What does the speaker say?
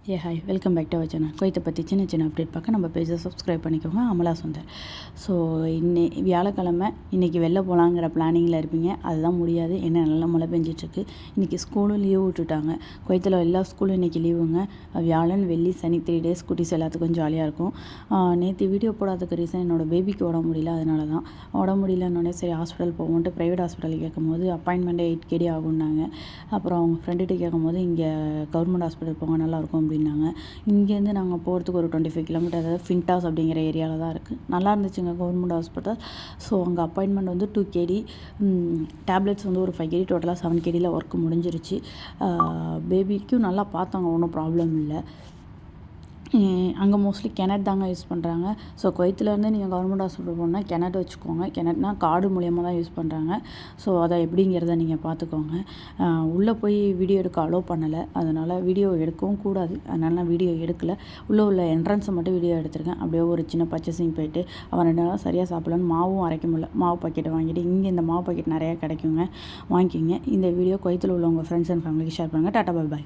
Hi welcome back to our channel. குவைத்தை பற்றி சின்ன அப்டேட் பார்க்க நம்ம பேஜை சப்ஸ்கிரைப் பண்ணிக்கோங்க. அமலா சுந்தர். ஸோ வியாழக்கிழமை இன்றைக்கி வெளில போகலாங்கிற பிளானிங்கில் இருப்பீங்க. அதுதான் முடியாது, என்ன நல்லா மழை பெஞ்சிட்ருக்கு. இன்றைக்கி ஸ்கூலும் லீவ் விட்டுட்டாங்க. குவைத்தில் எல்லா ஸ்கூலும் இன்றைக்கி லீவுங்க. வியாழன் வெள்ளி சனி 3 days குட்டீஸ் எல்லாத்துக்கும் ஜாலியாக இருக்கும். நேற்று வீடியோ போடாததுக்கு ரீசன் என்னோடய பேபிக்கு உடம்பு முடியல, அதனால தான். உடம்பு முடியலன்னொடனே சரி ஹாஸ்பிட்டல் போவோன்ட்டு ப்ரைவேட் ஹாஸ்பிட்டல் கேட்கும்போது அப்பாயின்மெண்ட்டே 8 KD ஆகுன்னாங்க. அப்புறம் அவங்க ஃப்ரெண்டுகிட்ட கேட்கும்போது இங்கே கவர்மெண்ட் ஹாஸ்பிட்டல் போங்க நல்லாயிருக்கும் அப்படின்னாங்க. இங்கேருந்து நாங்கள் போகிறதுக்கு ஒரு 25 கிலோமீட்டர், அதாவது ஃபின்டாஸ் அப்படிங்கிற ஏரியாவில் தான் இருக்குது. நல்லா இருந்துச்சுங்க கவர்மெண்ட் ஹாஸ்பிட்டல். ஸோ அங்கே அப்பாயின்மெண்ட் வந்து 2 KD, டேப்லெட்ஸ் வந்து ஒரு 5 KD, டோட்டலாக 7 KDயில் ஒர்க் முடிஞ்சிருச்சு. பேபிக்கும் நல்லா பார்த்தாங்க, ஒன்றும் ப்ராப்ளம் இல்லை. அங்கே மோஸ்ட்லி கெனட் தாங்க யூஸ் பண்ணுறாங்க. ஸோ குவைத்துலேருந்து நீங்கள் கவர்மெண்ட் ஹாஸ்பிட்டல் போனால் கெனட் வச்சுக்கோங்க. கெனட்னா கார்டு மூலியமாக தான் யூஸ் பண்ணுறாங்க. ஸோ அதை எப்படிங்கிறத நீங்கள் பார்த்துக்கோங்க. உள்ளே போய் வீடியோ எடுக்க அலோவ் பண்ணலை, அதனால் வீடியோ எடுக்கவும் கூடாது. அதனால் நான் வீடியோ எடுக்கலை. உள்ள என்ட்ரன்ஸை மட்டும் வீடியோ எடுத்திருக்கேன். அப்படியே ஒரு சின்ன பர்ச்சேசிங் போயிட்டு அவன் 2 நாளாக சரியாக சாப்பிடலான்னு மாவும் அரைக்க முடியல. மாவு பாக்கெட்டை வாங்கிட்டு இங்கே இந்த மாவு பாக்கெட் நிறையா கிடைக்குங்க, வாங்கிக்கிங்க. இந்த வீடியோ குவைத்தில் உள்ள உங்கள் ஃப்ரெண்ட்ஸ் அண்ட் ஃபேமிலிக்கு ஷேர் பண்ணுங்கள். Tata bye bye.